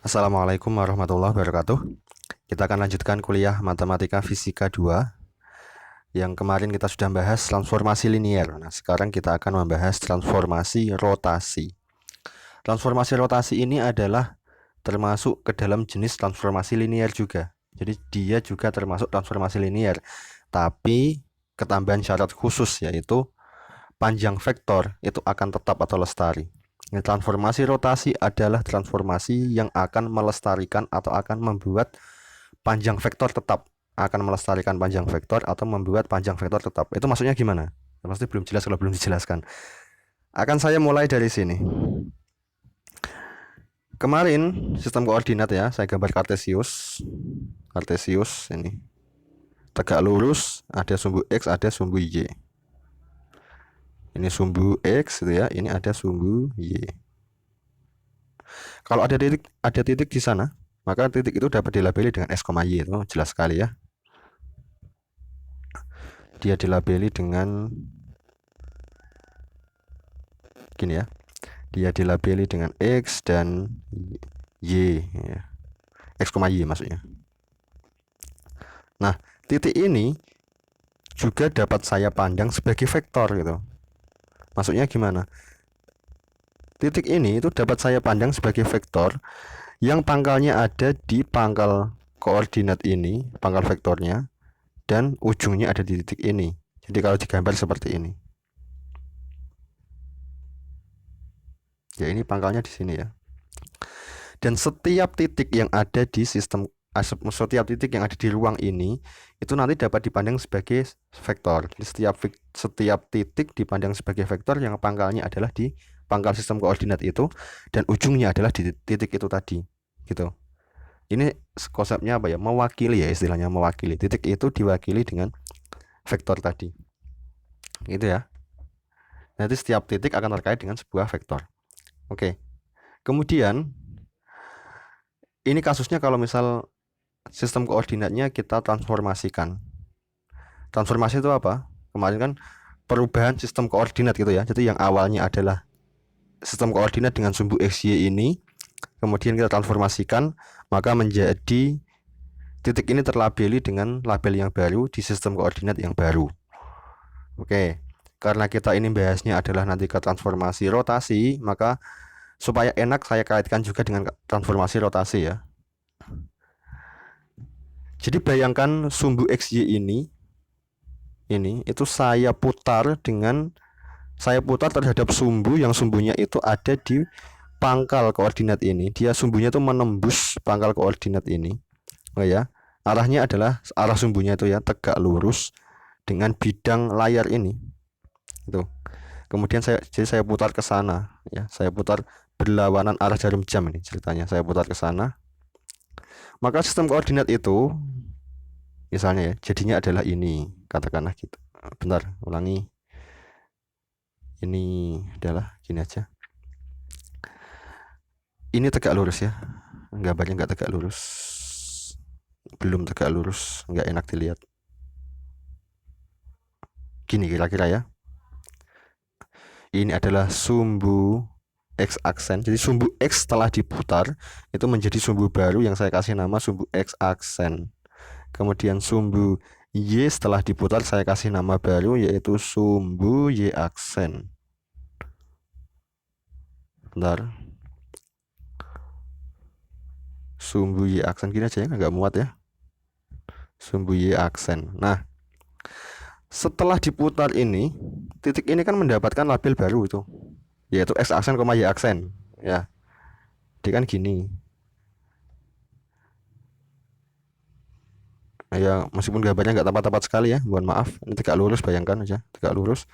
Assalamualaikum warahmatullahi wabarakatuh. Kita akan lanjutkan kuliah Matematika Fisika 2. Yang kemarin kita sudah bahas transformasi linier. Nah, sekarang kita akan membahas transformasi rotasi. Transformasi rotasi ini adalah termasuk ke dalam jenis transformasi linier juga. Jadi dia juga termasuk transformasi linier. Tapi ketambahan syarat khusus yaitu panjang vektor itu akan tetap atau lestari. Transformasi rotasi adalah transformasi yang akan melestarikan atau akan membuat panjang vektor tetap, akan melestarikan panjang vektor atau membuat panjang vektor tetap. Itu maksudnya gimana? Pasti belum jelas kalau belum dijelaskan. Akan saya mulai dari sini. Kemarin sistem koordinat ya, saya gambar kartesius. Kartesius ini tegak lurus, ada sumbu X, ada sumbu Y. Ini sumbu X gitu ya, ini ada sumbu Y. Kalau ada titik di sana, maka titik itu dapat dilabeli dengan X, Y. Itu jelas sekali ya. Dia dilabeli dengan gini ya. Dia dilabeli dengan X dan Y ya. X, Y maksudnya. Nah, titik ini juga dapat saya pandang sebagai vektor gitu. Maksudnya gimana? Titik ini itu dapat saya pandang sebagai vektor yang pangkalnya ada di pangkal koordinat ini, pangkal vektornya, dan ujungnya ada di titik ini. Jadi kalau digambar seperti ini. Ya, ini pangkalnya di sini ya. Dan setiap titik yang ada di setiap titik yang ada di ruang ini itu nanti dapat dipandang sebagai vektor. Jadi setiap titik dipandang sebagai vektor yang pangkalnya adalah di pangkal sistem koordinat itu dan ujungnya adalah di titik itu tadi, gitu. Ini konsepnya apa ya? Mewakili ya, istilahnya mewakili. Titik itu diwakili dengan vektor tadi. Gitu ya. Nanti setiap titik akan terkait dengan sebuah vektor. Oke. Kemudian ini kasusnya kalau misal sistem koordinatnya kita transformasikan. Transformasi itu apa? Kemarin kan perubahan sistem koordinat gitu ya. Jadi yang awalnya adalah sistem koordinat dengan sumbu X, Y ini, kemudian kita transformasikan, maka menjadi titik ini terlabeli dengan label yang baru di sistem koordinat yang baru. Oke, karena kita ini bahasnya adalah nanti ke transformasi rotasi, maka supaya enak saya kaitkan juga dengan transformasi rotasi ya. Jadi bayangkan sumbu XY ini itu saya putar terhadap sumbu yang sumbunya itu ada di pangkal koordinat ini. Dia sumbunya itu menembus pangkal koordinat ini. Oh ya, arahnya adalah arah sumbunya itu ya tegak lurus dengan bidang layar ini. Itu. Kemudian saya putar ke sana ya. Saya putar berlawanan arah jarum jam ini ceritanya. Saya putar ke sana. Maka sistem koordinat itu misalnya ya, jadinya adalah ini, katakanlah gitu. Bentar, ulangi. Ini adalah gini aja. Ini tegak lurus ya. Gambarnya nggak tegak lurus. Belum tegak lurus, nggak enak dilihat. Gini kira-kira ya. Ini adalah sumbu X aksen. Jadi sumbu X setelah diputar itu menjadi sumbu baru yang saya kasih nama sumbu X aksen. Kemudian sumbu Y setelah diputar saya kasih nama baru yaitu sumbu Y aksen. Bentar. Sumbu Y aksen gini aja ya, nggak muat ya. Sumbu Y aksen. Nah, setelah diputar ini, titik ini kan mendapatkan label baru itu, yaitu X aksen, Y aksen. Ya, dia kan gini. Ya, meskipun gambarnya nggak tepat-tepat sekali ya, mohon maaf. Ini tegak lurus, bayangkan aja, tegak lurus.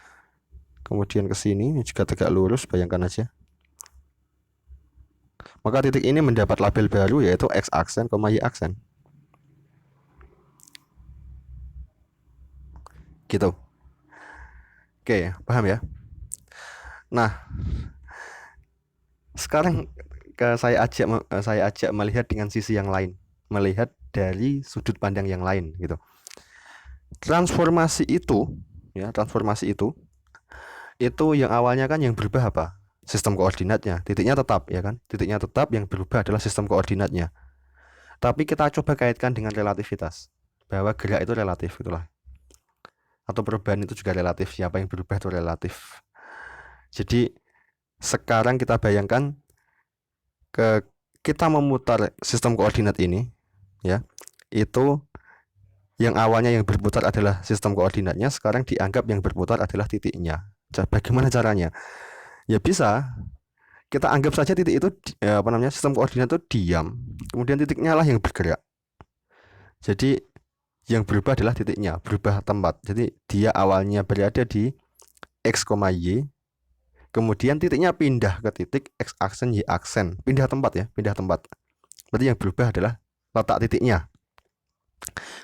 Kemudian ke sini juga tegak lurus, bayangkan aja. Maka titik ini mendapat label baru yaitu X aksen, Y aksen. Gitu. Oke, paham ya? Nah, sekarang saya ajak melihat dengan sisi yang lain, melihat dari sudut pandang yang lain gitu. Transformasi itu yang awalnya kan yang berubah apa? sistem koordinatnya. Titiknya tetap, ya kan? Titiknya tetap, yang berubah adalah sistem koordinatnya. Tapi kita coba kaitkan dengan relativitas, bahwa gerak itu relatif, itulah. Atau perubahan itu juga relatif, siapa yang berubah itu relatif. Jadi sekarang kita bayangkan kita memutar sistem koordinat ini, ya, itu yang awalnya yang berputar adalah sistem koordinatnya, sekarang dianggap yang berputar adalah titiknya. Bagaimana caranya? Ya bisa kita anggap saja titik itu sistem koordinat itu diam, kemudian titiknya lah yang bergerak. Jadi yang berubah adalah titiknya, berubah tempat. Jadi dia awalnya berada di x, y, kemudian titiknya pindah ke titik x aksen, y aksen, pindah tempat ya, pindah tempat. Berarti yang berubah adalah letak titiknya.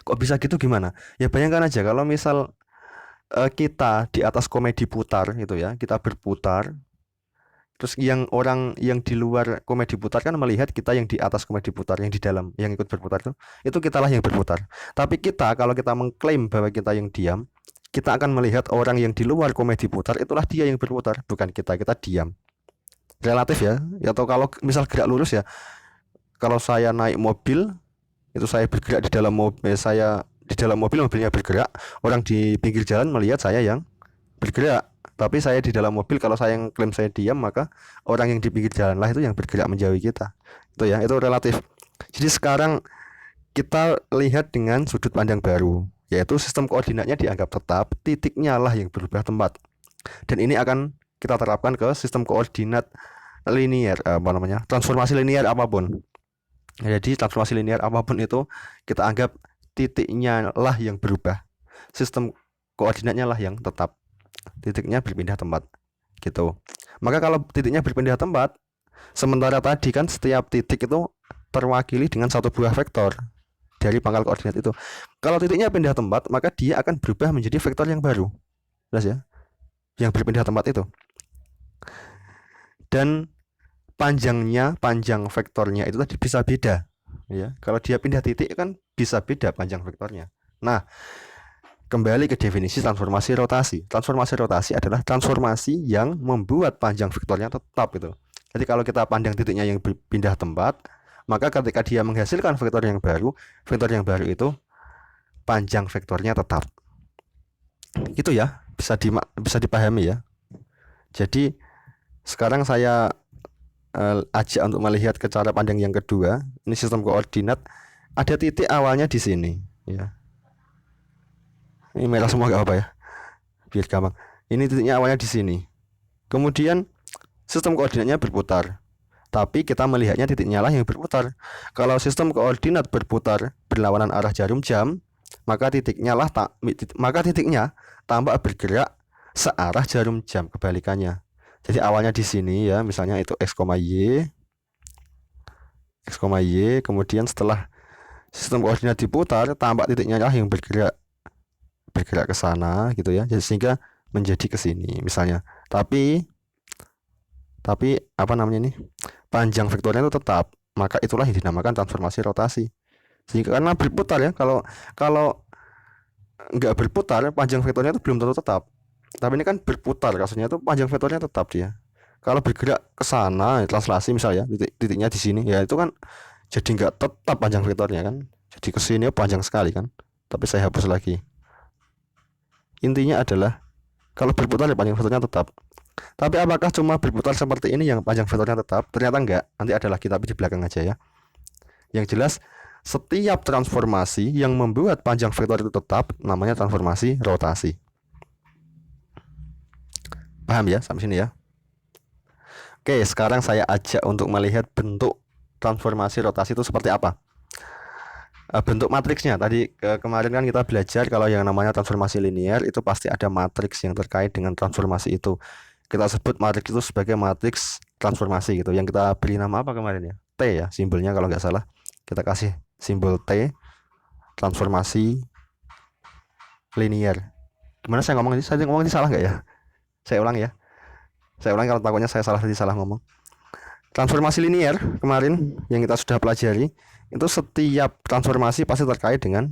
Kok bisa gitu, gimana? Ya bayangkan aja kalau misal kita di atas komedi putar gitu ya, kita berputar. Terus orang yang di luar komedi putar kan melihat kita yang di atas komedi putar, yang di dalam, yang ikut berputar itu kitalah yang berputar. Tapi kalau kita mengklaim bahwa kita yang diam, kita akan melihat orang yang di luar komedi putar, itulah dia yang berputar, bukan kita diam. Relatif ya. Atau kalau misal gerak lurus ya, kalau saya naik mobil, itu saya bergerak di dalam mobil, mobilnya bergerak, orang di pinggir jalan melihat saya yang bergerak. Tapi saya di dalam mobil, kalau saya yang klaim saya diam, maka orang yang di pinggir jalan lah itu yang bergerak menjauhi kita. Itu ya, itu relatif. Jadi sekarang kita lihat dengan sudut pandang baru, yaitu sistem koordinatnya dianggap tetap, titiknya lah yang berubah tempat. Dan ini akan kita terapkan ke sistem koordinat linear, transformasi linear apapun. Jadi transformasi linear apapun itu kita anggap titiknya lah yang berubah, sistem koordinatnya lah yang tetap, titiknya berpindah tempat gitu. Maka kalau titiknya berpindah tempat, sementara tadi kan setiap titik itu terwakili dengan satu buah vektor dari pangkal koordinat itu. Kalau titiknya pindah tempat, maka dia akan berubah menjadi vektor yang baru. Jelas ya? Yang berpindah tempat itu. Dan panjang vektornya itu tadi bisa beda, ya. Kalau dia pindah titik kan bisa beda panjang vektornya. Nah, kembali ke definisi transformasi rotasi. Transformasi rotasi adalah transformasi yang membuat panjang vektornya tetap itu. Jadi kalau kita pandang titiknya yang berpindah tempat, maka ketika dia menghasilkan vektor yang baru itu panjang vektornya tetap. Itu ya, bisa dipahami ya. Jadi sekarang saya ajak untuk melihat ke cara pandang yang kedua. Ini sistem koordinat, ada titik awalnya di sini, ya. Ini merah semua gak apa ya, biar gampang. Ini titiknya awalnya di sini. Kemudian sistem koordinatnya berputar, tapi kita melihatnya titiknya lah yang berputar. Kalau sistem koordinat berputar berlawanan arah jarum jam, maka titiknya tampak bergerak searah jarum jam, kebalikannya. Jadi awalnya di sini ya, misalnya itu x, y, kemudian setelah sistem koordinat diputar, tampak titiknya lah yang bergerak ke sana gitu ya. Jadi sehingga menjadi ke sini misalnya. Tapi panjang vektornya itu tetap, maka itulah yang dinamakan transformasi rotasi. Sehingga karena berputar ya, kalau nggak berputar, panjang vektornya itu belum tentu tetap. Tapi ini kan berputar, kasusnya itu panjang vektornya tetap dia. Kalau bergerak ke sana, translasi misalnya, titiknya di sini, ya itu kan jadi nggak tetap panjang vektornya kan. Jadi ke sini panjang sekali kan. Tapi saya hapus lagi. Intinya adalah kalau berputar ya panjang vektornya tetap. Tapi apakah cuma berputar seperti ini yang panjang vektornya tetap? Ternyata enggak. Nanti ada lagi, tapi di belakang aja ya. Yang jelas setiap transformasi yang membuat panjang vektor itu tetap namanya transformasi rotasi. Paham ya sampai sini ya? Oke, sekarang saya ajak untuk melihat bentuk transformasi rotasi itu seperti apa. Bentuk matriksnya tadi kemarin kan kita belajar kalau yang namanya transformasi linear itu pasti ada matriks yang terkait dengan transformasi itu. Kita sebut matriks itu sebagai matriks transformasi gitu. Yang kita beri nama apa kemarin ya? T ya, simbolnya kalau nggak salah. Kita kasih simbol T, transformasi linear. Gimana saya ngomong ini? Saya ngomong ini salah nggak ya? Saya ulang ya. Saya ulang kalau takutnya saya salah ngomong. Transformasi linear kemarin yang kita sudah pelajari, itu setiap transformasi pasti terkait dengan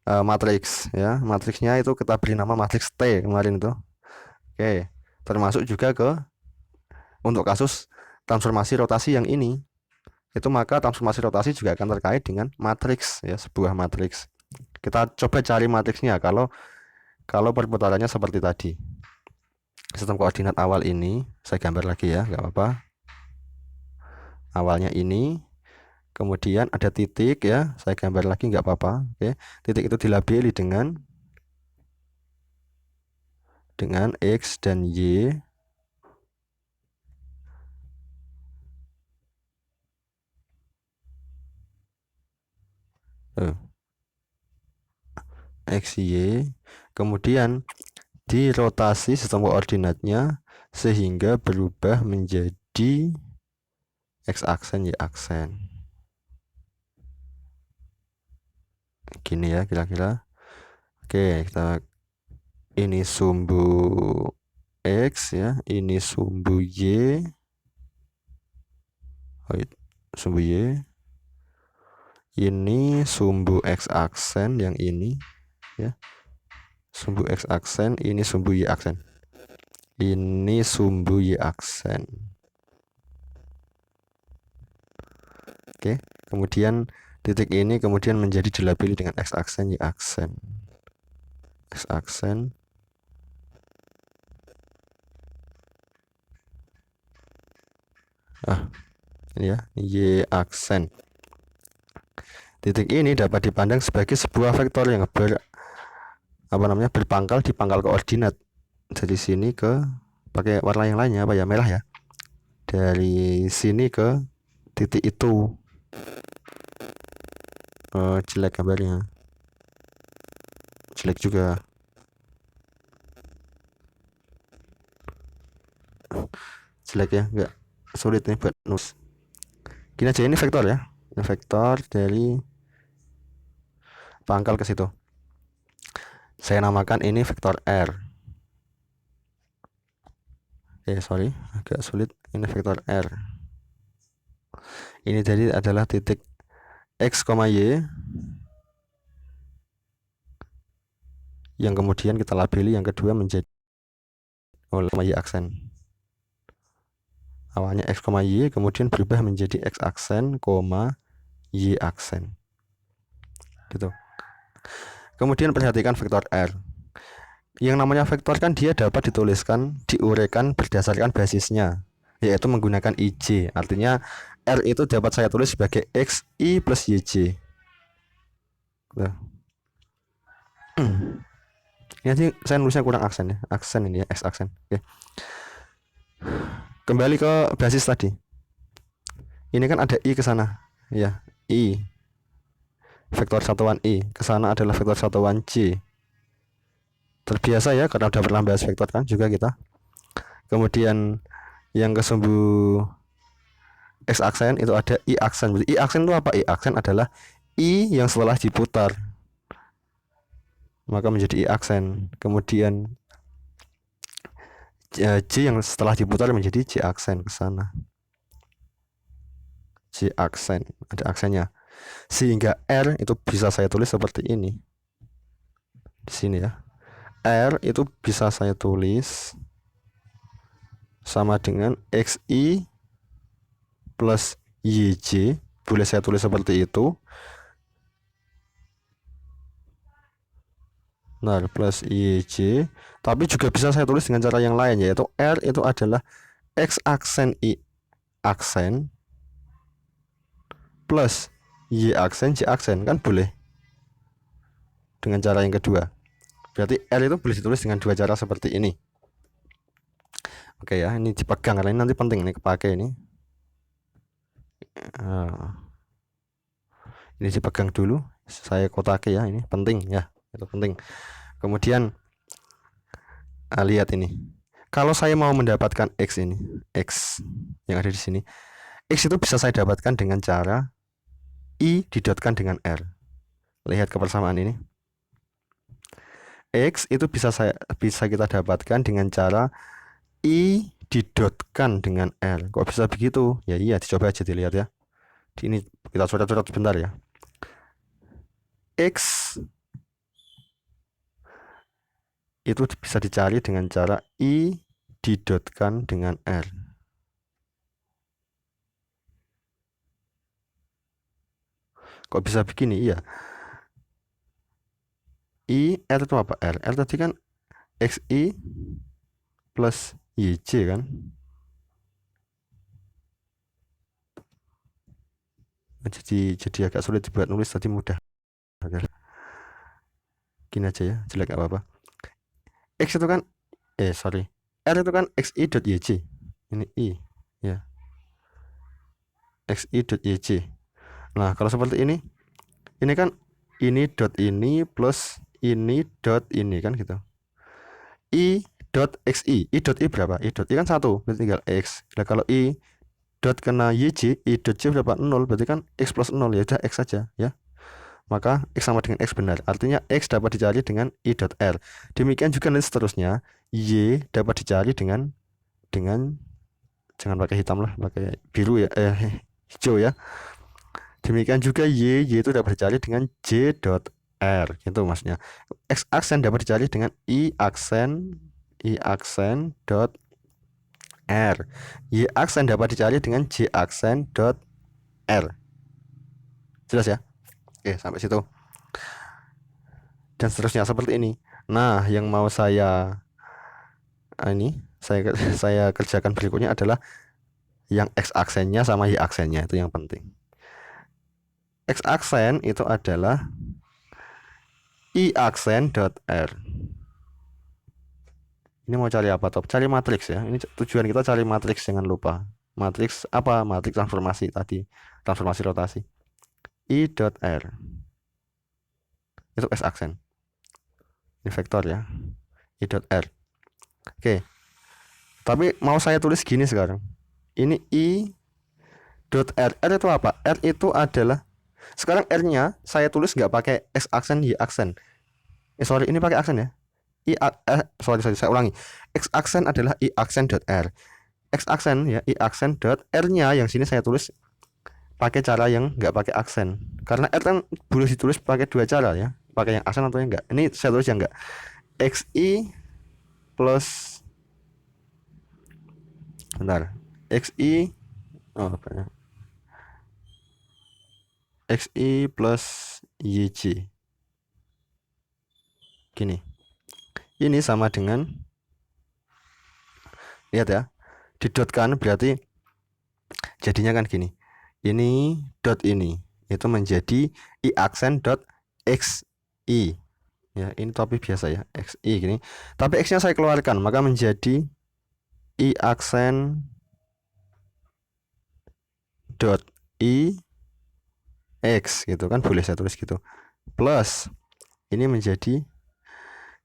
matriks ya. Matriksnya itu kita beri nama matriks T kemarin itu. Oke, termasuk juga ke untuk kasus transformasi rotasi yang ini, itu maka transformasi rotasi juga akan terkait dengan matriks ya, sebuah matriks. Kita coba cari matriksnya kalau perputarannya seperti tadi. Sistem koordinat awal ini saya gambar lagi ya, nggak apa-apa. Awalnya ini, kemudian ada titik ya, saya gambar lagi nggak apa-apa. Oke, titik itu dilabeli dengan X dan Y. X, Y, kemudian dirotasi sistem koordinatnya sehingga berubah menjadi X aksen, Y aksen. Gini ya kira-kira. Oke, kita ini sumbu X ya, ini sumbu Y. Sumbu Y. Ini sumbu X aksen yang ini ya. Sumbu X aksen, ini sumbu Y aksen. Ini sumbu Y aksen. Oke, kemudian titik ini kemudian menjadi dilabeli dengan X aksen, Y aksen. X aksen. Ini ya, Y aksen. Titik ini dapat dipandang sebagai sebuah vektor yang berpangkal di pangkal koordinat. Dari sini ke, pakai warna yang lainnya apa ya, merah ya. Dari sini ke titik itu. Jelek gambarnya. Jelek juga. Jelek ya, enggak sulit nih buat nulis. Gini aja, ini vektor ya. Ini vektor dari pangkal ke situ. Saya namakan ini vektor R. Sorry, agak sulit. Ini vektor R. Ini jadi adalah titik X, Y yang kemudian kita labeli yang kedua menjadi Y aksen. Awalnya X, Y kemudian berubah menjadi X aksen, Y aksen. Gitu. Kemudian perhatikan vektor R. Yang namanya vektor kan dia dapat dituliskan, diuraikan berdasarkan basisnya, yaitu menggunakan IJ. Artinya R itu dapat saya tulis sebagai XI plus YJ. Nah. Ini sih saya nulisnya kurang aksen ya. Aksen ini ya, X aksen. Oke. Kembali ke basis tadi. Ini kan ada I ke sana. Ya, I. Vektor satuan I. Ke sana adalah vektor satuan J. Terbiasa ya, karena udah pernah bahas vektor kan juga kita. Kemudian yang ke sumbu X aksen itu ada I aksen. I aksen itu apa? I aksen adalah I yang setelah diputar, maka menjadi I aksen. Kemudian J yang setelah diputar menjadi J aksen ke sana. J aksen, ada aksennya. Sehingga R itu bisa saya tulis seperti ini. Di sini ya. R itu bisa saya tulis sama dengan XI plus YJ. Boleh saya tulis seperti itu. Nah, plus YJ. Tapi juga bisa saya tulis dengan cara yang lain, yaitu R itu adalah X aksen I aksen plus Y aksen J aksen. Kan boleh dengan cara yang kedua. Berarti R itu boleh ditulis dengan dua cara seperti ini. Oke ya, ini dipegang karena ini nanti penting, ini kepake ini. Ini dipegang dulu, saya kotake ya, ini penting ya, itu penting. Kemudian lihat ini, kalau saya mau mendapatkan X ini, X yang ada di sini, X itu bisa saya dapatkan dengan cara I didotkan dengan R. Lihat kebersamaan ini. X itu bisa kita dapatkan dengan cara I didotkan dengan R. Kok bisa begitu? Ya iya, dicoba aja dilihat ya. Ini kita coret-coret sebentar ya. X itu bisa dicari dengan cara I didotkan dengan R. Kok bisa begini? Iya. R itu apa? R tadi kan XI plus YJ kan? Jadi agak sulit dibuat nulis, tadi mudah. Gini aja ya, jelek gak apa-apa. X itu kan R itu kan XI dot YJ. Ini I ya. XI dot YJ. Nah, kalau seperti ini kan ini dot ini plus ini dot ini kan gitu. I dot XI. I dot I berapa? I dot I kan 1, berarti tinggal X. Nah, kalau I dot kena YJ, I dot J berapa? 0, berarti kan X plus 0, ya udah X saja ya. Maka X sama dengan X benar. Artinya X dapat dicari dengan I dot R. Demikian juga nanti seterusnya, Y dapat dicari dengan jangan pakai hitam lah, pakai biru ya, hijau ya. Demikian juga Y itu dapat dicari dengan J dot R, gitu maksudnya. X aksen dapat dicari dengan I aksen dot R. Y aksen dapat dicari dengan J aksen dot R. Jelas ya? Oke, sampai situ. Dan seterusnya seperti ini. Nah, yang mau saya saya kerjakan berikutnya adalah yang X aksennya sama Y aksennya, itu yang penting. X aksen itu adalah I aksen dot R. Ini mau cari apa, Top? Cari matriks ya. Ini tujuan kita cari matriks, jangan lupa. Matriks apa? Matriks transformasi tadi. Transformasi rotasi. I dot R. Itu X aksen. Ini vektor ya. I dot R. Oke. Tapi mau saya tulis gini sekarang. Ini I dot R. R itu apa? R itu adalah, sekarang R-nya saya tulis nggak pakai X aksen, Y aksen. Sorry, ini pakai aksen ya. Sorry, saya ulangi. X aksen adalah I aksen dot R. X aksen ya, I aksen dot R-nya yang sini saya tulis pakai cara yang nggak pakai aksen. Karena R kan boleh ditulis pakai dua cara ya, pakai yang aksen atau yang enggak. Ini saya tulis yang enggak. XI plus bentar. XI XI plus YJ. Gini. Ini sama dengan, lihat ya, didotkan berarti jadinya kan gini. Ini dot ini itu menjadi I aksen dot XI ya, ini topik biasa ya, XI gini. Tapi X-nya saya keluarkan, maka menjadi I aksen dot I X gitu kan, boleh saya tulis gitu. Plus ini menjadi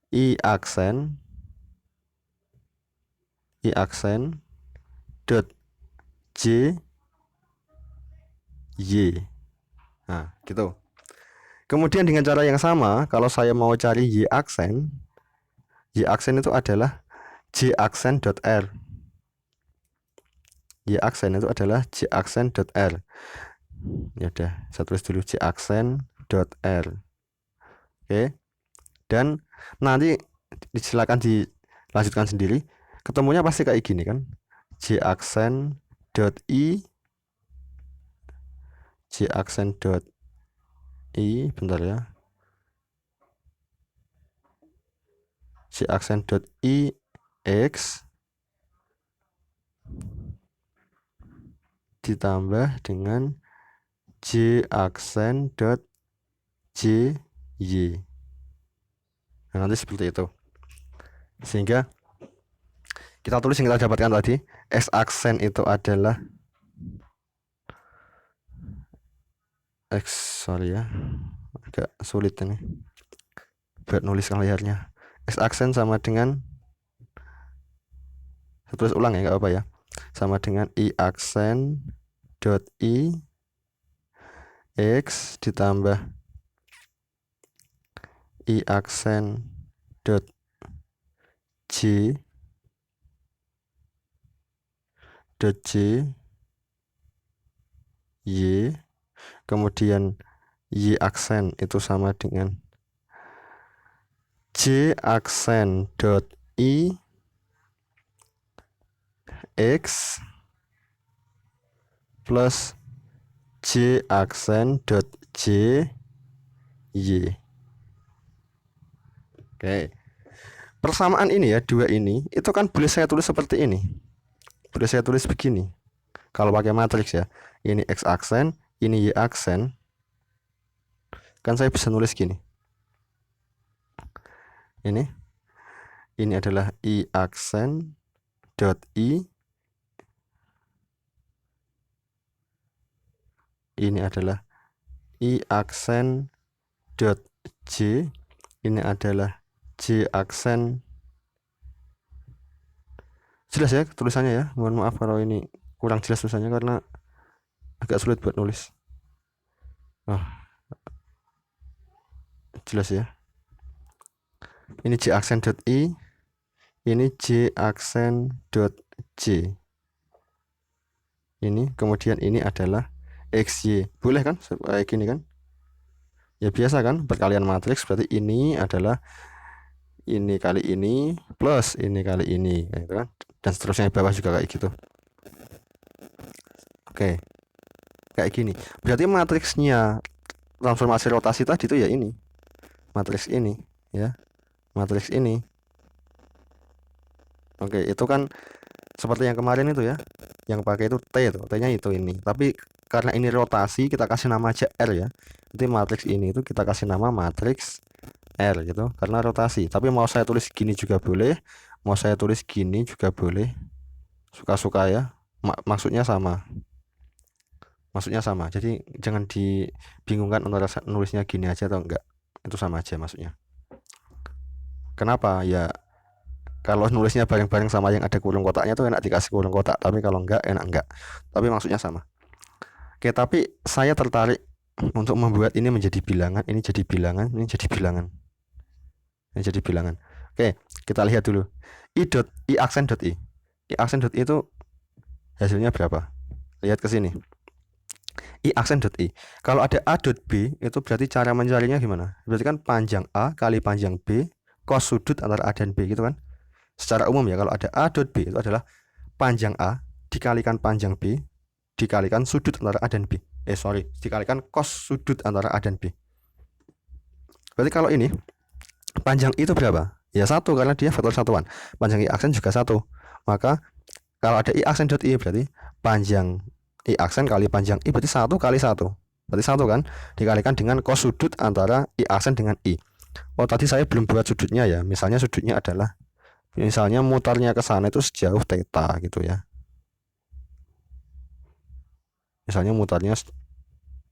I aksen dot J Y. Nah, gitu. Kemudian dengan cara yang sama, kalau saya mau cari Y aksen itu adalah J aksen dot R. Y aksen itu adalah J aksen dot R. Ya udah, saya tulis dulu J aksen dot R. Oke. Dan nanti silakan dilanjutkan sendiri. Ketemunya pasti kayak gini kan. J aksen dot I bentar ya. J aksen dot I X ditambah dengan J aksen dot J Y. Nah, nanti seperti itu. Sehingga kita tulis yang kita dapatkan tadi, X aksen itu adalah sorry ya, agak sulit ini buat nulis layarnya. X aksen sama dengan, saya tulis ulang ya, nggak apa ya, sama dengan I aksen dot I X ditambah I aksen dot J Y, kemudian Y aksen itu sama dengan J aksen dot I X plus J aksen dot J Y. Oke. Persamaan ini ya, dua ini itu kan boleh saya tulis seperti ini. Boleh saya tulis begini. Kalau pakai matriks ya. Ini X aksen, ini Y aksen. Kan saya bisa nulis gini. Ini adalah I aksen dot I. Ini adalah I aksen dot J. Ini adalah J aksen. Jelas ya tulisannya ya. Mohon maaf kalau ini kurang jelas tulisannya karena agak sulit buat nulis. Jelas ya. Ini J aksen dot I. Ini J aksen dot J. Ini kemudian ini adalah XY. Boleh kan kayak gini kan? Ya biasa kan, perkalian matriks berarti ini adalah ini kali ini plus ini kali ini, gitu kan? Dan seterusnya di bawah juga kayak gitu. Oke, kayak gini. Berarti matriksnya transformasi rotasi tadi itu ya ini, matriks ini, ya, matriks ini. Oke, itu kan seperti yang kemarin itu ya, yang pakai itu T itu, T-nya itu ini. Tapi karena ini rotasi, kita kasih nama aja R ya. Nanti matriks ini itu kita kasih nama matriks R gitu, karena rotasi. Tapi mau saya tulis gini juga boleh, mau saya tulis gini juga boleh, suka-suka ya. Maksudnya sama. Maksudnya sama. Jadi jangan dibingungkan antara nulisnya gini aja atau enggak. Itu sama aja maksudnya. Kenapa? Ya kalau nulisnya bareng-bareng sama yang ada kurung kotaknya tuh enak dikasih kurung kotak, tapi kalau enggak enak enggak. Tapi maksudnya sama. Oke, tapi saya tertarik untuk membuat ini menjadi bilangan, ini jadi bilangan, ini jadi bilangan. Ini jadi bilangan. Oke, kita lihat dulu. I aksen dot I. I aksen dot I itu hasilnya berapa? Lihat ke sini. I aksen dot I. Kalau ada A dot B, itu berarti cara mencarinya gimana? Berarti kan panjang A kali panjang B cos sudut antara A dan B gitu kan? Secara umum ya, kalau ada A dot B itu adalah panjang A dikalikan panjang B dikalikan sudut antara A dan B. Dikalikan cos sudut antara A dan B. Berarti kalau ini panjang I itu berapa? Ya 1 karena dia vektor satuan. Panjang I aksen juga 1. Maka kalau ada I aksen dot I berarti panjang I aksen kali panjang I berarti 1 kali 1. Berarti 1 kan? Dikalikan dengan cos sudut antara I aksen dengan I. Oh, tadi saya belum buat sudutnya ya. Misalnya sudutnya adalah, misalnya mutarnya ke sana itu sejauh theta gitu ya. Misalnya mutarnya,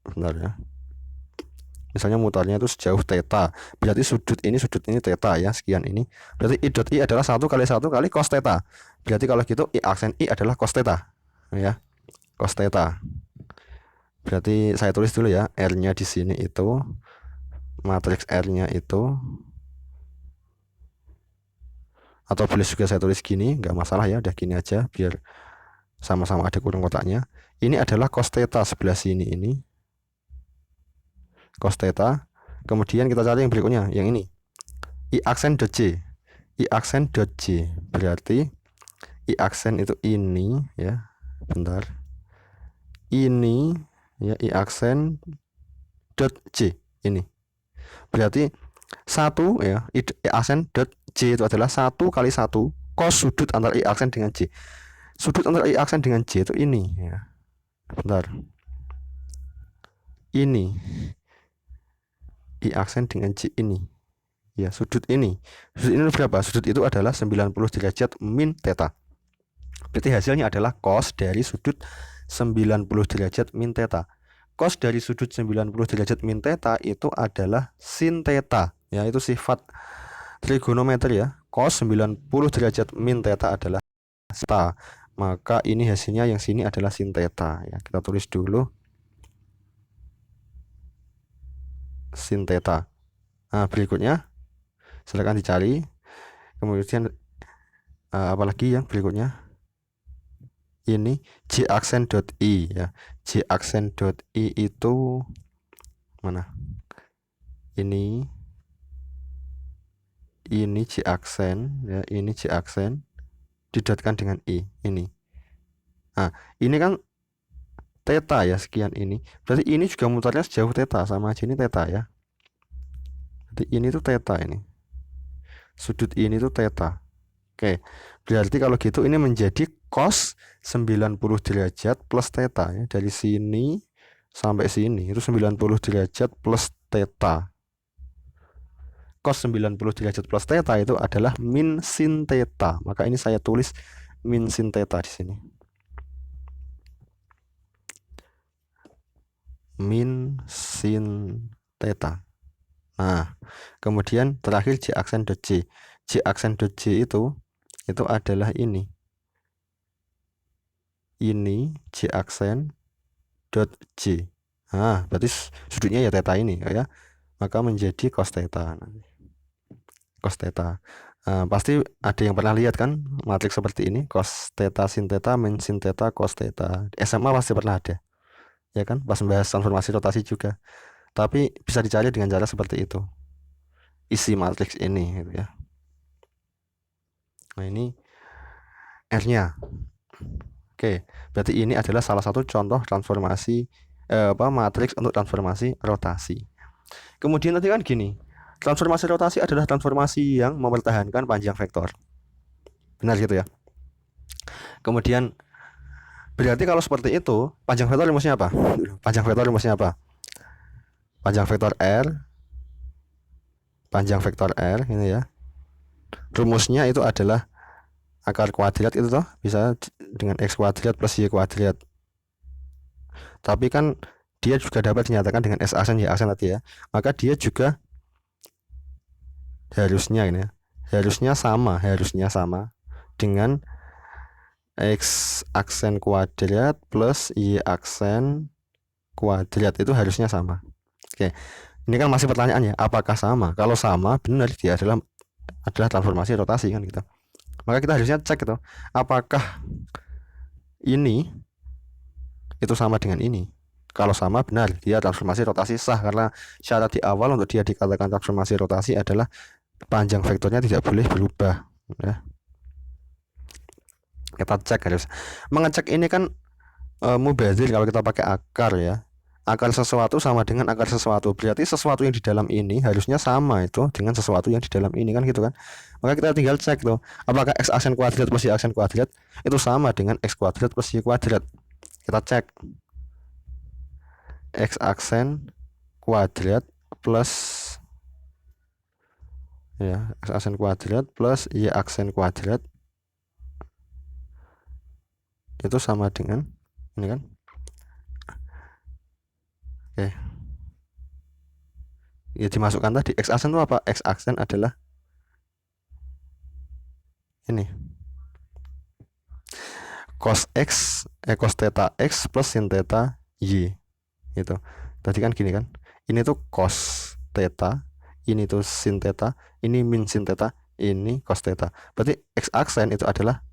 bentar ya. Misalnya mutarnya itu sejauh theta. Berarti sudut ini theta ya, sekian ini. Berarti I dot I adalah 1 kali 1 kali cos theta. Berarti kalau gitu I aksen I adalah cos theta. Ya. Cos theta. Berarti saya tulis dulu ya, R-nya di sini itu matriks R-nya itu, atau boleh juga saya tulis gini, nggak masalah ya, udah gini aja biar sama-sama ada kurung kotaknya. Ini adalah cos theta sebelah sini ini. Cos theta. Kemudian kita cari yang berikutnya, yang ini. I aksen dot J. I aksen dot J. Berarti I aksen itu ini ya. Bentar. Ini ya, I aksen dot J ini. Berarti 1 ya, I aksen dot J itu adalah 1 kali 1 cos sudut antara I aksen dengan J. Sudut antara I aksen dengan J itu ini ya. Bentar. Ini I aksen dengan J ini. Ya, sudut ini. Sudut ini berapa? Sudut itu adalah 90 derajat min theta. Berarti hasilnya adalah cos dari sudut 90 derajat min theta. Cos dari sudut 90 derajat min theta itu adalah sin theta. Ya, itu sifat trigonometri ya. Cos 90 derajat min theta adalah theta. Maka ini hasilnya yang sini adalah sin theta ya. Kita tulis dulu sin theta. Nah, berikutnya silakan dicari. Kemudian apalagi yang berikutnya? Ini J aksen dot I ya. J aksen dot I itu mana? Ini J aksen ya, ini J aksen didotkan dengan I ini. Nah, ini kan Theta ya, sekian ini. Berarti ini juga mutarnya sejauh theta, sama aja ini theta ya. Berarti ini tuh theta ini. Sudut ini tuh theta. Oke. Berarti kalau gitu ini menjadi cos 90 derajat plus theta ya. Dari sini sampai sini itu 90 derajat plus theta. Cos 90 derajat plus theta itu adalah min sin theta. Maka ini saya tulis min sin theta di sini. Min sin theta. Nah, kemudian terakhir J aksen dot J. J aksen dot J itu adalah ini. Ini J aksen dot J. Nah, berarti sudutnya ya theta ini ya. Maka menjadi cos theta. Cos theta. Pasti ada yang pernah lihat kan matriks seperti ini, cos theta sin theta min sin theta cos theta. SMA pasti pernah ada. Ya kan? Pas membahas transformasi rotasi juga. Tapi bisa dicari dengan cara seperti itu. Isi matriks ini gitu ya. Nah, ini R-nya. Oke, berarti ini adalah salah satu contoh transformasi matriks untuk transformasi rotasi. Kemudian nanti kan gini, transformasi rotasi adalah transformasi yang mempertahankan panjang vektor. Benar gitu ya. Kemudian berarti kalau seperti itu, panjang vektor rumusnya apa? Panjang vektor rumusnya apa? Panjang vektor R ini ya. Rumusnya itu adalah akar kuadrat itu toh, bisa dengan x kuadrat plus y kuadrat. Tapi kan dia juga dapat dinyatakan dengan s aksen y aksen tadi ya. Maka dia juga harusnya ini ya, harusnya sama dengan x aksen kuadrat plus y aksen kuadrat, itu harusnya sama. Oke. Ini kan masih pertanyaan ya, apakah sama? Kalau sama, benar dia adalah transformasi rotasi kan gitu. Maka kita harusnya cek gitu, apakah ini itu sama dengan ini. Kalau sama, benar dia transformasi rotasi sah, karena syarat di awal untuk dia dikatakan transformasi rotasi adalah panjang vektornya tidak boleh berubah ya. Kita cek harus mengecek ini kan mubazir kalau kita pakai akar ya. Akar sesuatu sama dengan akar sesuatu, berarti sesuatu yang di dalam ini harusnya sama itu dengan sesuatu yang di dalam ini kan gitu kan. Maka kita tinggal cek tuh, apakah x aksen kuadrat plus y aksen kuadrat itu sama dengan x kuadrat plus y kuadrat. Kita cek x aksen kuadrat plus ya, x aksen kuadrat plus y aksen kuadrat itu sama dengan ini kan. Oke. Ya dimasukkan tadi x aksen itu apa? X aksen adalah ini. Cos theta x plus sin theta y. Gitu. Tadi kan gini kan. Ini tuh cos theta, ini tuh sin theta, ini min sin theta, ini cos theta. Berarti x aksen itu adalah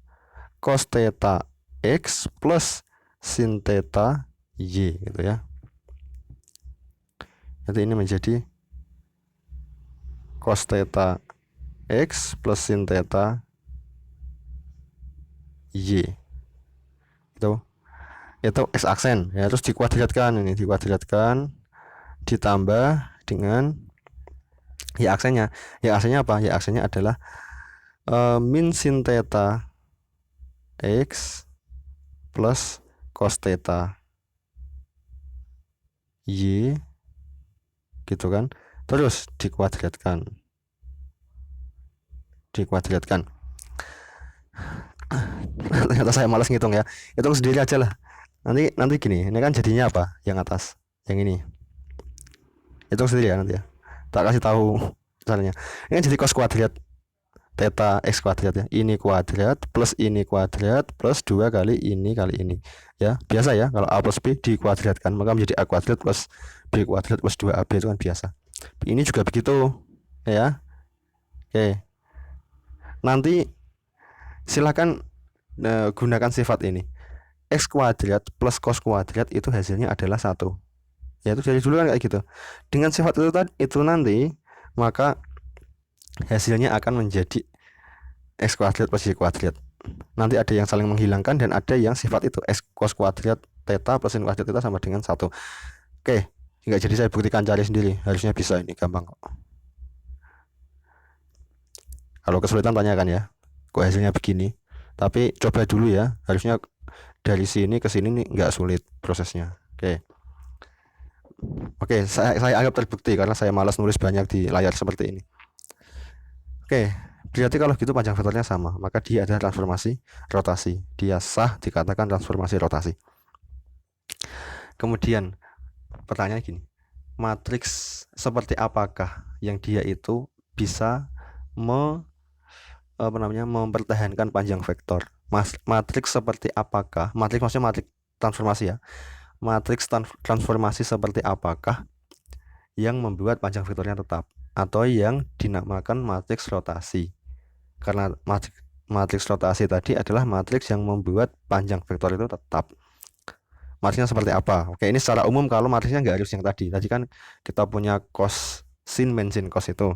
cos theta x plus sin theta y gitu ya. Nanti ini menjadi cos theta x plus sin theta y. Itu x aksen ya, terus dikuadratkan, ini dikuadratkan ditambah dengan y aksennya. Y aksennya apa? Y aksennya adalah min sin theta x plus cos theta y gitu kan, terus dikuadratkan ternyata saya malas ngitung ya, hitung sendiri aja lah. Nanti gini, ini kan jadinya apa yang atas, yang ini hitung sendiri ya nanti ya, tak kasih tahu caranya. Ini kan jadi cos kuadrat theta x kuadrat ya, ini kuadrat plus ini kuadrat plus 2 kali ini ya. Biasa ya, kalau a plus b dikuadratkan maka menjadi a kuadrat plus b kuadrat plus 2ab, itu kan biasa. Ini juga begitu ya. Oke, nanti silakan gunakan sifat ini, x kuadrat plus cos kuadrat itu hasilnya adalah 1 ya. Itu dari dulu kan kayak gitu. Dengan sifat itu nanti maka hasilnya akan menjadi x kuadrat plus y kuadrat. nanti ada yang saling menghilangkan dan ada yang sifat itu x cos kuadrat theta plus sin kuadrat theta sama dengan 1. Oke, nggak jadi saya buktikan, cari sendiri, harusnya bisa, ini gampang kok. Kalau kesulitan tanyakan ya, kok hasilnya begini. Tapi coba dulu ya, harusnya dari sini ke sini nih nggak sulit prosesnya. Oke, saya anggap terbukti karena saya malas nulis banyak di layar seperti ini. Oke, berarti kalau gitu panjang vektornya sama, maka dia adalah transformasi rotasi. Dia sah dikatakan transformasi rotasi. Kemudian pertanyaan gini, matriks seperti apakah yang dia itu bisa mempertahankan panjang vektor? Matriks seperti apakah? Matriks maksudnya matriks transformasi ya. Matriks transformasi seperti apakah yang membuat panjang vektornya tetap, atau yang dinamakan matriks rotasi? Karena matriks rotasi tadi adalah matriks yang membuat panjang vektor itu tetap. Matriksnya seperti apa? Oke, ini secara umum kalau matriksnya nggak harus yang tadi. Tadi kan kita punya cos sin min sin cos itu,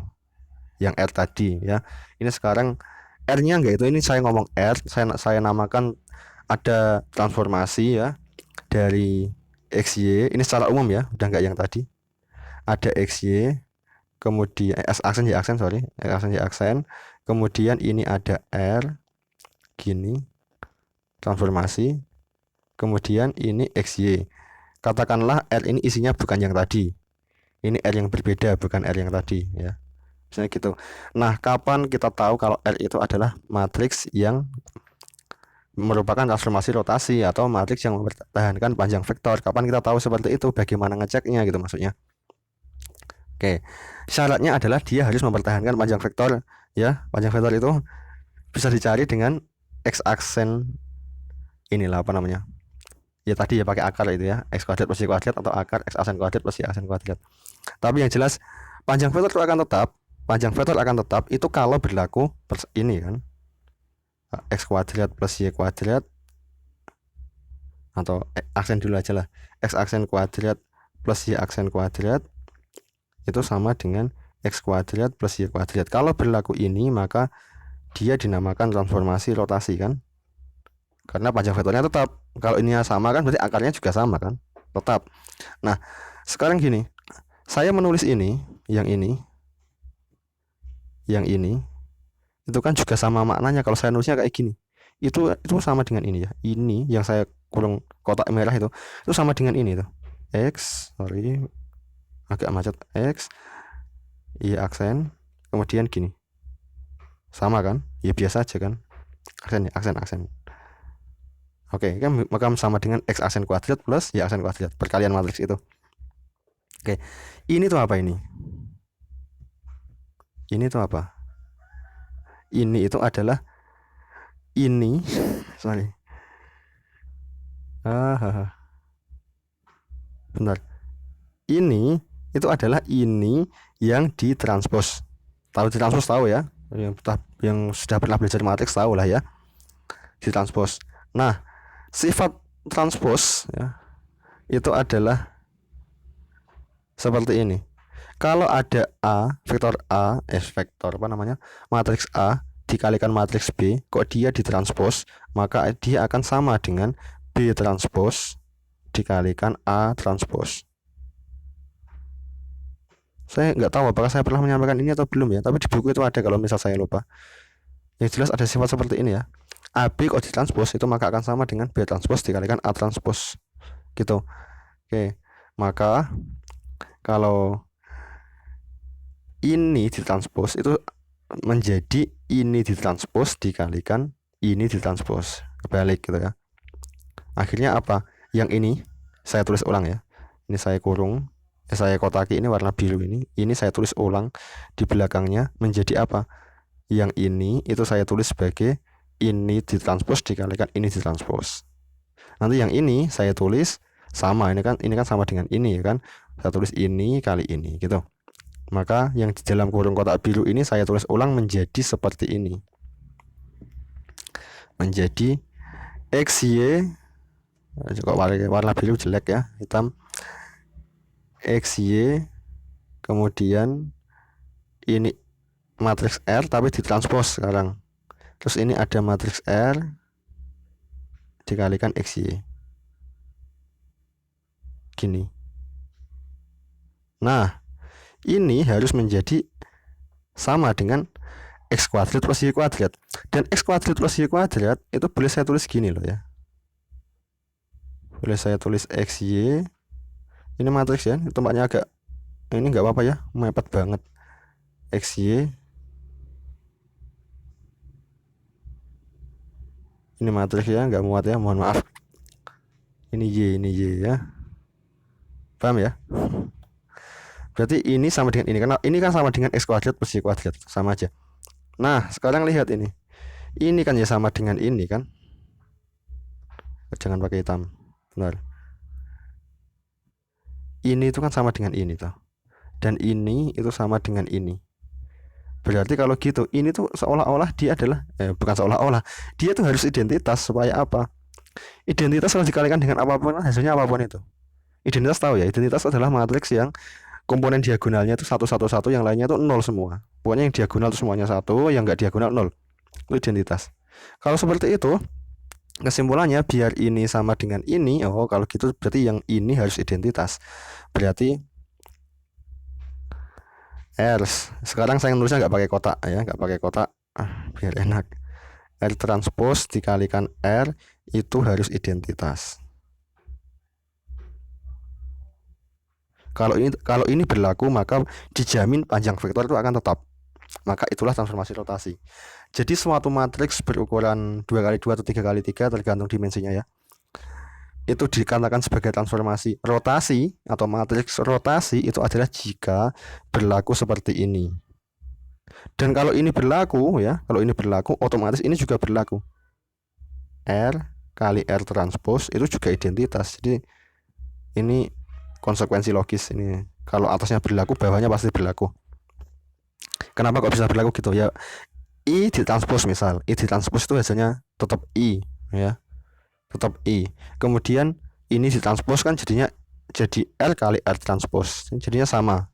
yang R tadi ya. Ini sekarang R-nya enggak itu, ini saya ngomong R, saya namakan ada transformasi ya dari XY, ini secara umum ya, udah enggak yang tadi. Ada XY, kemudian aksen Y aksen, sorry, aksen Y aksen, kemudian ini ada R gini, transformasi, kemudian ini XY. Katakanlah R ini isinya bukan yang tadi, ini R yang berbeda, bukan R yang tadi ya, misalnya gitu. Nah, kapan kita tahu kalau R itu adalah matriks yang merupakan transformasi rotasi atau matriks yang mempertahankan panjang vektor? Kapan kita tahu seperti itu? Bagaimana ngeceknya gitu maksudnya? Oke, syaratnya adalah dia harus mempertahankan panjang vektor ya. Panjang vektor itu bisa dicari dengan x aksen, inilah apa namanya, ya tadi ya pakai akar itu ya, x kuadrat plus y kuadrat, atau akar x aksen kuadrat plus y aksen kuadrat. Tapi yang jelas panjang vektor itu akan tetap, panjang vektor akan tetap itu kalau berlaku ini kan, x kuadrat plus y kuadrat, atau aksen dulu aja lah, x aksen kuadrat plus y aksen kuadrat itu sama dengan x kuadrat plus y kuadrat. Kalau berlaku ini maka dia dinamakan transformasi rotasi kan, karena panjang vektornya tetap. Kalau ini sama kan berarti akarnya juga sama kan, tetap. Nah, sekarang gini, saya menulis ini, yang ini itu kan juga sama maknanya. Kalau saya nulisnya kayak gini, itu sama dengan ini ya. Ini yang saya kurung kotak merah itu sama dengan ini tuh. X, sorry, agak macet, X, Y aksen, kemudian gini. Sama kan? Ya biasa aja kan. Aksen. Oke, kan maka sama dengan x aksen kuadrat plus y aksen kuadrat, perkalian matriks itu. Oke. Ini tuh apa ini? Ini tuh apa? Ini itu adalah ini, sorry. Benar. Ini itu adalah ini yang ditranspos. Tahu ditranspos, tahu ya? Yang sudah pernah belajar matriks tahu lah ya. Ditranspos. Nah, sifat transpos ya, itu adalah seperti ini. Kalau ada A, vektor A, vektor apa namanya, matriks A dikalikan matriks B, kok dia ditranspos, maka dia akan sama dengan B transpos dikalikan A transpos. Saya nggak tahu apakah saya pernah menyampaikan ini atau belum ya, tapi di buku itu ada kalau misal saya lupa. Yang jelas ada sifat seperti ini ya. AB kalau ditranspos itu maka akan sama dengan B transpos dikalikan A transpos gitu. Oke, maka kalau ini ditranspos itu menjadi ini ditranspos dikalikan ini ditranspos, kebalik gitu ya. Akhirnya apa? Yang ini saya tulis ulang ya. Ini saya kurung, saya kotaki, ini warna biru ini saya tulis ulang di belakangnya menjadi apa? Yang ini itu saya tulis sebagai ini ditranspos dikalikan ini ditranspos. Nanti yang ini saya tulis sama, ini kan sama dengan ini ya kan, saya tulis ini kali ini gitu. Maka yang di dalam kurung kotak biru ini saya tulis ulang menjadi seperti ini, menjadi XY, kok warna biru jelek ya, hitam, XY, kemudian ini matriks R tapi ditranspos sekarang Terus ini ada matriks R dikalikan XY. Gini. Nah, ini harus menjadi sama dengan X kuadrat plus Y kuadrat. Dan X kuadrat plus Y kuadrat itu boleh saya tulis gini loh ya. Boleh saya tulis XY. Ini matriks ya, tempatnya agak, ini nggak apa-apa ya, mepet banget. XY. Ini matriks ya, nggak muat ya, mohon maaf. Ini Y ya. Paham ya? Berarti ini sama dengan ini, karena ini kan sama dengan X kuadrat plus Y kuadrat, sama aja. Nah, sekarang lihat ini. Ini kan ya sama dengan ini kan. Jangan pakai hitam. Benar. Ini itu kan sama dengan ini toh. Dan ini itu sama dengan ini. Berarti kalau gitu, ini tuh seolah-olah dia adalah bukan seolah-olah, dia tuh harus identitas supaya apa? Identitas kalau dikalikan dengan apapun hasilnya apapun itu. Identitas tahu ya, identitas adalah matriks yang komponen diagonalnya itu 1 1 1, yang lainnya itu 0 semua. Pokoknya yang diagonal itu semuanya 1, yang enggak diagonal 0. Itu identitas. Kalau seperti itu, kesimpulannya biar ini sama dengan ini, oh kalau gitu berarti yang ini harus identitas. Berarti R, sekarang saya nulisnya nggak pakai kotak ya, nggak pakai kotak, biar enak. R transpose dikalikan R itu harus identitas. Kalau ini berlaku, maka dijamin panjang vektor itu akan tetap. Maka itulah transformasi rotasi. Jadi suatu matriks berukuran 2x2 atau 3x3 tergantung dimensinya ya, itu dikatakan sebagai transformasi rotasi atau matriks rotasi itu adalah jika berlaku seperti ini. Dan kalau ini berlaku ya, kalau ini berlaku, otomatis ini juga berlaku. R kali R transpose itu juga identitas. Jadi ini konsekuensi logis ini. Kalau atasnya berlaku, bawahnya pasti berlaku. Kenapa kok bisa berlaku gitu ya? I ditranspose, misal I ditranspose itu hasilnya tetap I ya, tetap I. Kemudian ini ditranspose kan jadinya jadi R kali R transpose, jadinya sama.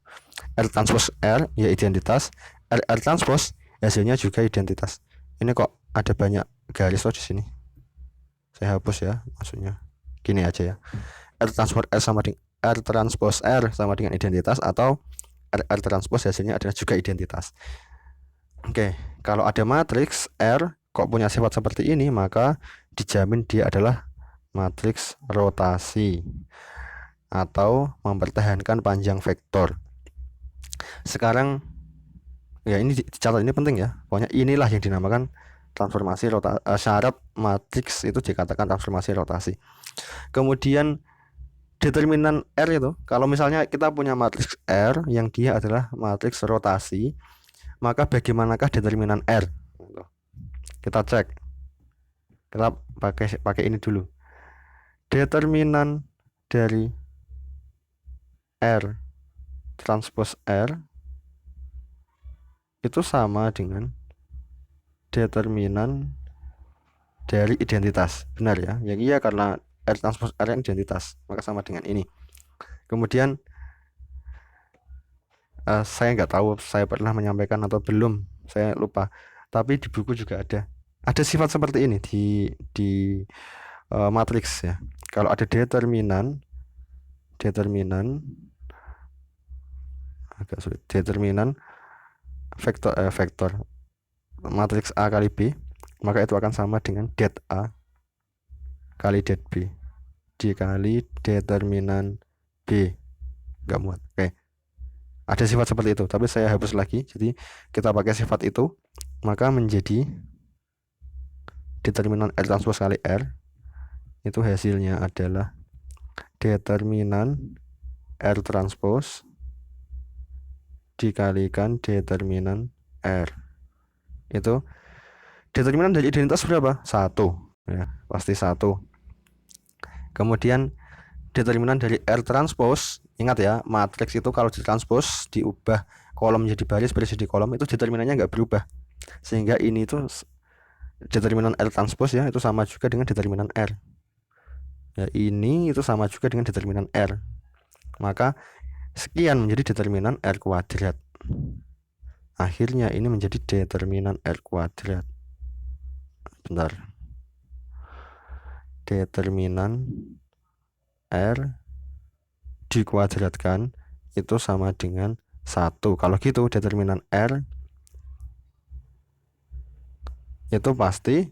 R transpose R ya identitas, R transpose hasilnya juga identitas. Ini kok ada banyak garis loh di sini. Saya hapus ya, maksudnya gini aja ya. R transpose R sama dengan R transpose R sama dengan identitas, atau R transpose hasilnya adalah juga identitas. Oke, kalau ada matriks R kok punya sifat seperti ini, maka dijamin dia adalah matriks rotasi atau mempertahankan panjang vektor. Sekarang ya ini dicatat, ini penting ya. Pokoknya inilah yang dinamakan transformasi rotasi. Syarat matriks itu dikatakan transformasi rotasi. Kemudian determinan R itu, kalau misalnya kita punya matriks R yang dia adalah matriks rotasi, maka bagaimanakah determinan R? Kita cek. Kita pakai ini dulu. Determinan dari R transpose R itu sama dengan determinan dari identitas. Benar ya? Ya iya, karena R transpose R yang identitas, maka sama dengan ini. Kemudian saya nggak tahu saya pernah menyampaikan atau belum, saya lupa. Tapi di buku juga ada sifat seperti ini di matriks ya. Kalau ada determinan agak sulit, determinan vektor matriks A kali B, maka itu akan sama dengan det A kali det B dikali determinan B. Nggak muat. Oke, ada sifat seperti itu, tapi saya hapus lagi. Jadi kita pakai sifat itu, maka menjadi determinan R transpose kali R itu hasilnya adalah determinan R transpose dikalikan determinan R. Itu determinan dari identitas berapa? 1 ya, pasti 1. Kemudian determinan dari R transpose, ingat ya, matriks itu kalau ditranspose diubah kolom jadi baris, baris jadi kolom, itu determinannya nggak berubah. Sehingga ini itu determinan R transpose ya, itu sama juga dengan determinan R. Ya, ini itu sama juga dengan determinan R. Maka sekian menjadi determinan R kuadrat. Akhirnya ini menjadi determinan R kuadrat. Bentar. Determinan R dikuadratkan itu sama dengan 1. Kalau gitu determinan R itu pasti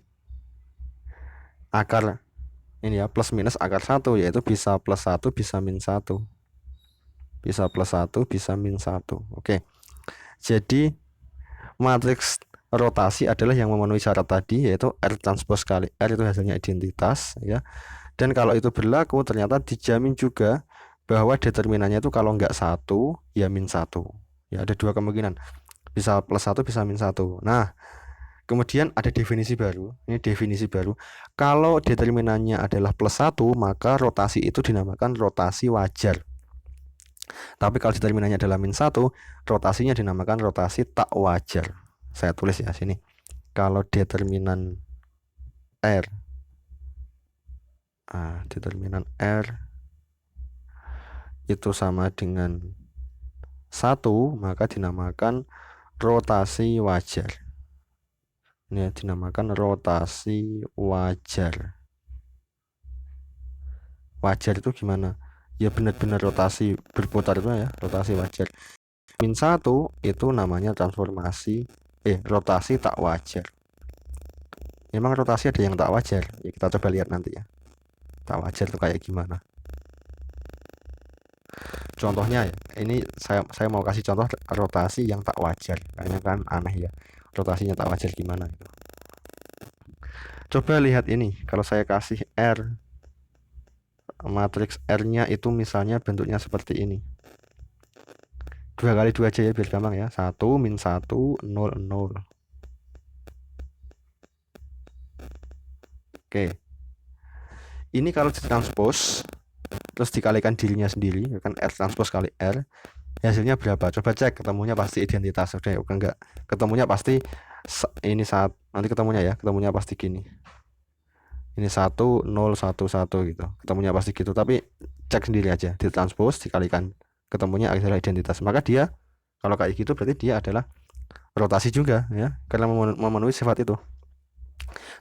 akar ini ya, plus minus akar 1, yaitu bisa plus 1 bisa min 1. Bisa plus 1 bisa min 1. Oke. Jadi matriks rotasi adalah yang memenuhi syarat tadi, yaitu R transpose kali R itu hasilnya identitas ya. Dan kalau itu berlaku, ternyata dijamin juga bahwa determinannya itu kalau nggak 1 ya min 1. Ya ada dua kemungkinan. Bisa plus 1 bisa min 1. Nah, kemudian ada definisi baru. Ini definisi baru. Kalau determinannya adalah plus 1, maka rotasi itu dinamakan rotasi wajar. Tapi kalau determinannya adalah min 1, rotasinya dinamakan rotasi tak wajar. Saya tulis ya sini. Kalau determinan R determinan R itu sama dengan 1, maka dinamakan rotasi wajar. Ini dinamakan rotasi wajar. Wajar itu gimana? Ya benar-benar rotasi berputar itu ya, rotasi wajar. Min 1 itu namanya transformasi rotasi tak wajar. Memang rotasi ada yang tak wajar. Ya kita coba lihat nanti ya. Tak wajar itu kayak gimana. Contohnya ya, ini saya mau kasih contoh rotasi yang tak wajar. Kayaknya kan aneh ya. Rotasinya tak wajar gimana gitu. Coba lihat ini, kalau saya kasih R, matriks R-nya itu misalnya bentuknya seperti ini. 2 kali 2 aja ya biar gampang ya. 1 min 1 0 0. Oke. Ini kalau ditranspos terus dikalikan dirinya sendiri, kan R transpos kali R, hasilnya berapa? Coba cek, ketemunya pasti identitas. Oke, enggak. Ketemunya pasti ini saat nanti ketemunya pasti gini. Ini 1 0 1 1 gitu. Ketemunya pasti gitu, tapi cek sendiri aja, ditranspos dikalikan, ketemunya adalah identitas. Maka dia kalau kayak gitu berarti dia adalah rotasi juga ya, karena memenuhi sifat itu.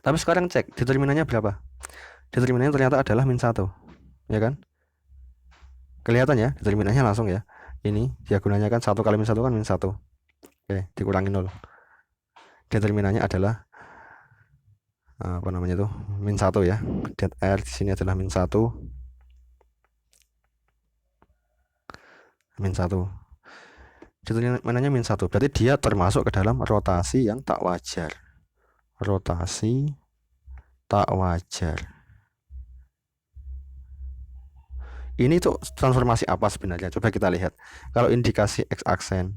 Tapi sekarang cek determinannya berapa? Determinannya ternyata adalah min 1. Ya kan? Kelihatan ya determinannya langsung ya. Ini diagonalnya kan 1 kali min 1 kan min 1. Oke, dikurangi 0. Determinannya adalah apa namanya itu? Min 1 ya. Det R di sini adalah min 1. Min 1. Determinannya min 1. Berarti dia termasuk ke dalam rotasi yang tak wajar. Rotasi tak wajar. Ini tuh transformasi apa sebenarnya? Coba kita lihat. Kalau indikasi X aksen,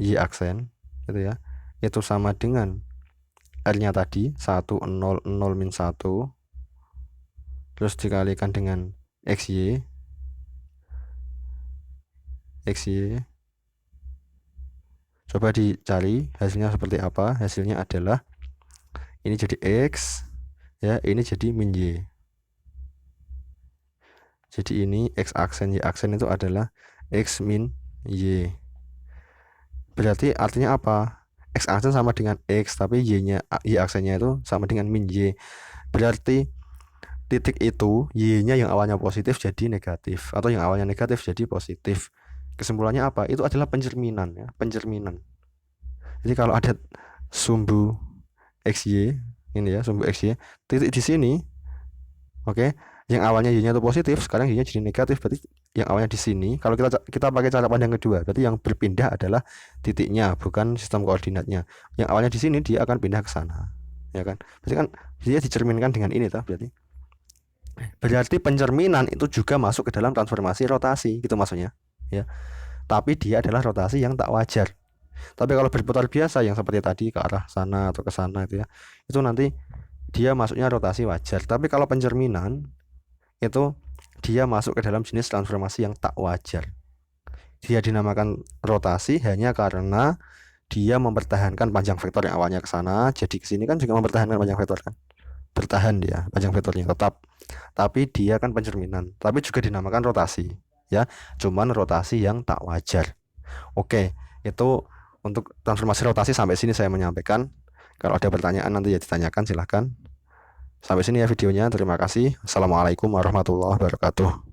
Y aksen, gitu ya, itu sama dengan R-nya tadi 1 0 0 min 1, terus dikalikan dengan XY. Coba dicari hasilnya seperti apa. Hasilnya adalah ini jadi X ya, ini jadi min Y. Jadi ini X aksen, Y aksen itu adalah X min Y. Berarti artinya apa? X aksen sama dengan X, tapi Y aksennya itu sama dengan min Y. Berarti titik itu Y-nya yang awalnya positif jadi negatif, atau yang awalnya negatif jadi positif. Kesimpulannya apa? Itu adalah pencerminan ya, pencerminan. Jadi kalau ada sumbu XY, ini ya, sumbu XY, titik di sini, oke, yang awalnya Y-nya itu positif, sekarang Y-nya jadi negatif. Berarti yang awalnya di sini, kalau kita pakai cara pandang kedua, berarti yang berpindah adalah titiknya, bukan sistem koordinatnya. Yang awalnya di sini dia akan pindah ke sana, ya kan? Berarti kan dia dicerminkan dengan ini toh, berarti pencerminan itu juga masuk ke dalam transformasi rotasi, gitu maksudnya, ya. Tapi dia adalah rotasi yang tak wajar. Tapi kalau berputar biasa yang seperti tadi ke arah sana atau ke sana itu ya, itu nanti dia masuknya rotasi wajar. Tapi kalau pencerminan itu dia masuk ke dalam jenis transformasi yang tak wajar. Dia dinamakan rotasi hanya karena dia mempertahankan panjang vektor yang awalnya ke sana, jadi ke sini kan juga mempertahankan panjang vektor kan. Bertahan dia, panjang vektornya tetap. Tapi dia kan pencerminan, tapi juga dinamakan rotasi ya, cuman rotasi yang tak wajar. Oke, itu untuk transformasi rotasi sampai sini saya menyampaikan. Kalau ada pertanyaan nanti ya ditanyakan, silahkan. Sampai sini ya videonya. Terima kasih. Assalamualaikum warahmatullahi wabarakatuh.